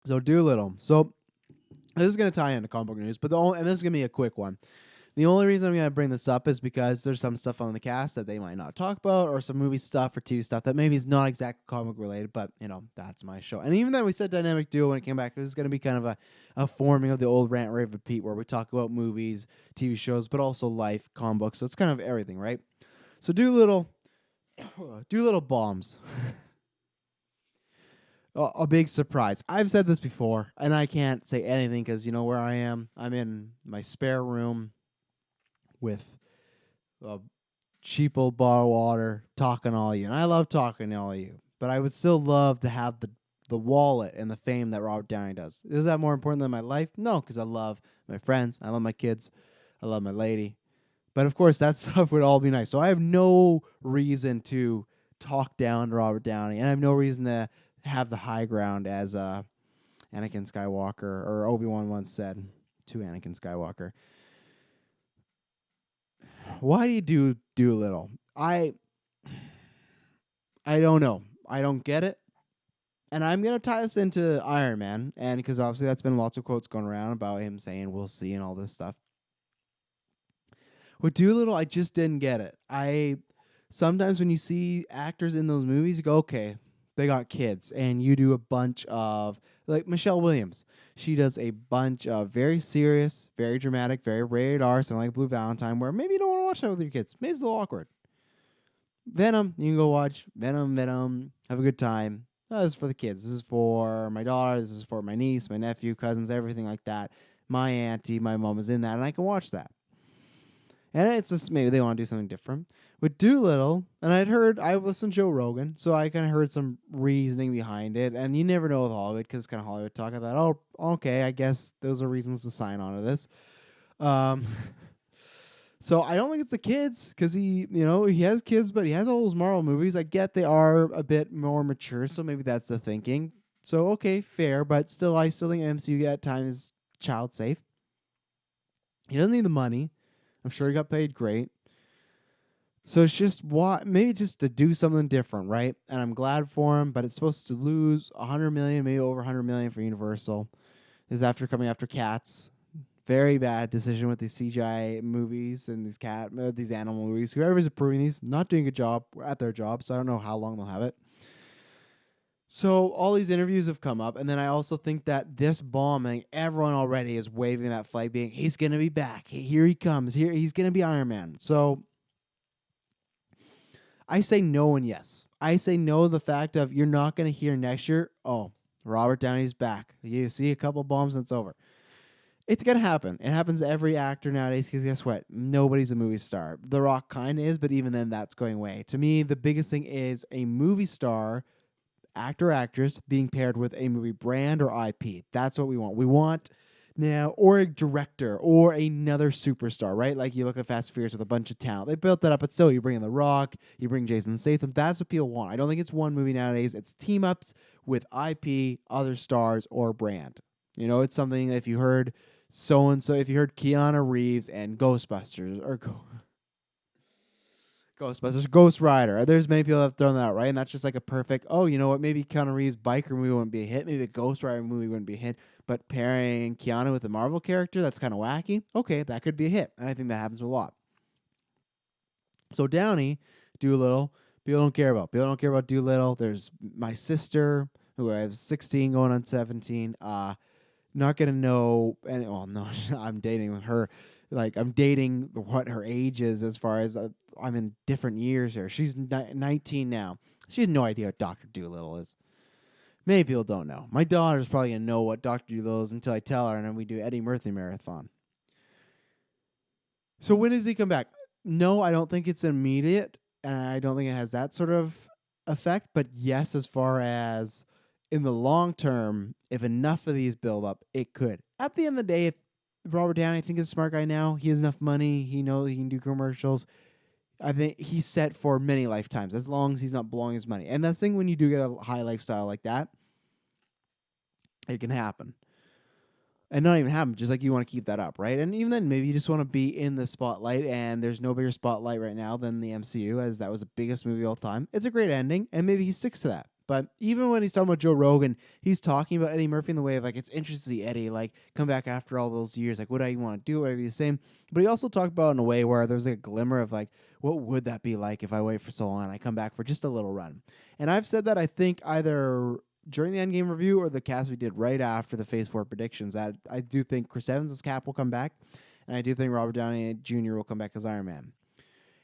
So Doolittle. So this is going to tie into comic book news, but and this is going to be a quick one. The only reason I'm going to bring this up is because there's some stuff on the cast that they might not talk about, or some movie stuff or TV stuff that maybe is not exactly comic related, but, that's my show. And even though we said dynamic duo when it came back, it was going to be kind of a forming of the old rant, rave, repeat, where we talk about movies, TV shows, but also life, comic books. So it's kind of everything, right? So Doolittle Bombs. A big surprise. I've said this before, and I can't say anything because you know where I am. I'm in my spare room with a cheap old bottle of water, talking to all you. And I love talking to all you, but I would still love to have the wallet and the fame that Robert Downey does. Is that more important than my life? No, because I love my friends. I love my kids. I love my lady. But of course, that stuff would all be nice. So I have no reason to talk down to Robert Downey, and I have no reason to have the high ground, as Anakin Skywalker or Obi-Wan once said to Anakin Skywalker. Why do you do Doolittle? I don't know. I don't get it. And I'm going to tie this into Iron Man, and because obviously that's been lots of quotes going around about him saying we'll see and all this stuff. With Doolittle, I just didn't get it. Sometimes when you see actors in those movies, you go, okay, they got kids, and you do a bunch of, like Michelle Williams. She does a bunch of very serious, very dramatic, very rated R, something like Blue Valentine, where maybe you don't want to watch that with your kids. Maybe it's a little awkward. Venom, you can go watch Venom, have a good time. No, this is for the kids. This is for my daughter. This is for my niece, my nephew, cousins, everything like that. My auntie, my mom is in that, and I can watch that. And it's just maybe they want to do something different. With Doolittle, and I listened to Joe Rogan, so I kind of heard some reasoning behind it. And you never know with Hollywood, because it's kind of Hollywood talk. I thought, oh, okay, I guess those are reasons to sign on to this. So I don't think it's the kids, because he has kids, but he has all those Marvel movies. I get they are a bit more mature, so maybe that's the thinking. So, okay, fair, but I still think MCU at times is child safe. He doesn't need the money. I'm sure he got paid great. So it's just maybe just to do something different, right? And I'm glad for him, but it's supposed to lose $100 million, maybe over $100 million for Universal. This is after coming after Cats. Very bad decision with these CGI movies and these animal movies. Whoever's approving these, not doing a good job at their job, so I don't know how long they'll have it. So all these interviews have come up, and then I also think that this bombing, everyone already is waving that flag, being he's going to be back. Here he comes. Here he's going to be Iron Man. So I say no and yes. I say no to the fact of you're not going to hear next year, oh, Robert Downey's back. You see a couple bombs and it's over. It's going to happen. It happens to every actor nowadays because guess what? Nobody's a movie star. The Rock kind of is, but even then that's going away. To me, the biggest thing is a movie star, actor, actress being paired with a movie brand or IP. That's what we want. We want now, or a director or another superstar, right? Like you look at Fast and Furious with a bunch of talent. They built that up, but still, you bring in The Rock, you bring Jason Statham. That's what people want. I don't think it's one movie nowadays. It's team ups with IP, other stars, or brand. It's something if you heard so-and-so, if you heard Keanu Reeves and Ghostbusters, or Ghostbusters, Ghost Rider. There's many people that have done that, right? And that's just like a perfect, you know what, maybe Keanu Reeves' biker movie wouldn't be a hit. Maybe a Ghost Rider movie wouldn't be a hit. But pairing Keanu with a Marvel character, that's kind of wacky. Okay, that could be a hit. And I think that happens a lot. So Downey, Doolittle, people don't care about. People don't care about Doolittle. There's my sister, who I have 16 going on 17. Not going to know, no, I'm dating her. Like, I'm dating what her age is as far as I'm in different years here. She's 19 now. She has no idea what Dr. Doolittle is. Many people don't know. My daughter's probably going to know what Dr. Doolittle is until I tell her, and then we do Eddie Murphy Marathon. So when does he come back? No, I don't think it's immediate, and I don't think it has that sort of effect. But yes, as far as in the long term, if enough of these build up, it could. At the end of the day, if Robert Downey, I think, is a smart guy now. He has enough money. He knows he can do commercials. I think he's set for many lifetimes, as long as he's not blowing his money. And that's the thing, when you do get a high lifestyle like that, it can happen. And not even happen, just like you want to keep that up, right? And even then, maybe you just want to be in the spotlight, and there's no bigger spotlight right now than the MCU, as that was the biggest movie of all time. It's a great ending, and maybe he sticks to that. But even when he's talking about Joe Rogan, he's talking about Eddie Murphy in the way of like, it's interesting to see Eddie like come back after all those years. Like, would I want to do? Would I be the same? But he also talked about it in a way where there's like a glimmer of like, what would that be like if I wait for so long and I come back for just a little run? And I've said that I think either during the Endgame review or the cast we did right after the Phase 4 predictions, that I do think Chris Evans as Cap will come back, and I do think Robert Downey Jr. will come back as Iron Man.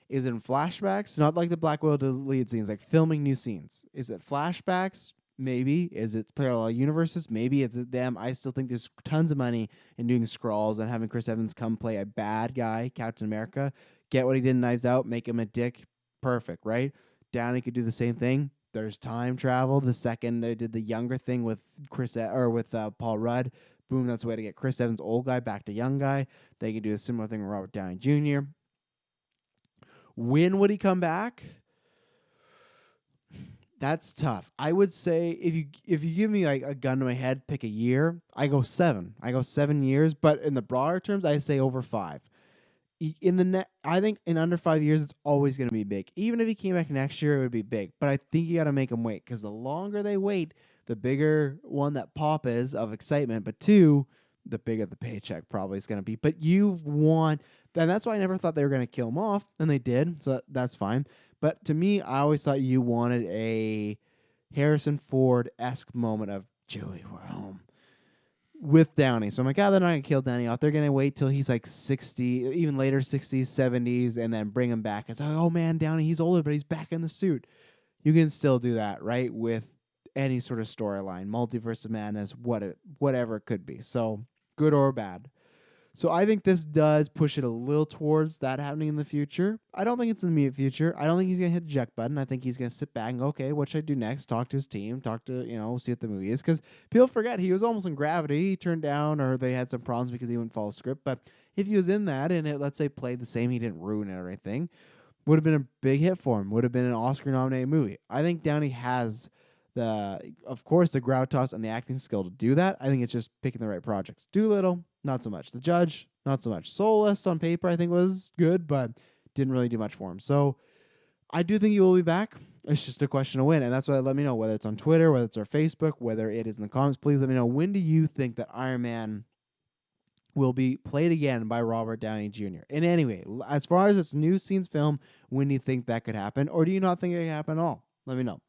Is it in flashbacks? Not like the Black Widow deleted scenes, like filming new scenes. Is it flashbacks? Maybe. Is it parallel universes? Maybe. It's them. I still think there's tons of money in doing Skrulls and having Chris Evans come play a bad guy, Captain America. Get what he did in Knives Out, make him a dick. Perfect, right? Downey could do the same thing. There's time travel. The second they did the younger thing with Paul Rudd, boom, that's the way to get Chris Evans, old guy, back to young guy. They can do a similar thing with Robert Downey Jr. When would he come back? That's tough. I would say if you give me like a gun to my head, pick a year. I go 7. I go 7 years. But in the broader terms, I say over 5. I think in under 5 years, it's always going to be big. Even if he came back next year, it would be big. But I think you got to make him wait, because the longer they wait, the bigger one that pop is of excitement. But 2, the bigger the paycheck probably is going to be. But and that's why I never thought they were going to kill him off, and they did. So that's fine. But to me, I always thought you wanted a Harrison Ford-esque moment of Joey, we're home. With Downey. So I'm like, they're not going to kill Downey off. They're going to wait till he's like 60, even later 60s, 70s, and then bring him back. It's like, oh man, Downey, he's older, but he's back in the suit. You can still do that, right? With any sort of storyline, multiverse of madness, whatever it could be. So good or bad. So I think this does push it a little towards that happening in the future. I don't think it's in the immediate future. I don't think he's going to hit the eject button. I think he's going to sit back and go, okay, what should I do next? Talk to his team, see what the movie is. Because people forget he was almost in Gravity. He turned down, or they had some problems because he wouldn't follow script. But if he was in that and it, let's say, played the same, he didn't ruin it or anything, would have been a big hit for him. Would have been an Oscar-nominated movie. I think Downey has of course, the gravitas and the acting skill to do that. I think it's just picking the right projects. Dolittle, not so much. The Judge, not so much. Soulless on paper, I think was good, but didn't really do much for him. So I do think he will be back. It's just a question of when, and that's why let me know, whether it's on Twitter, whether it's our Facebook, whether it is in the comments. Please let me know, when do you think that Iron Man will be played again by Robert Downey Jr.? And anyway, as far as this new scenes film, when do you think that could happen? Or do you not think it could happen at all? Let me know.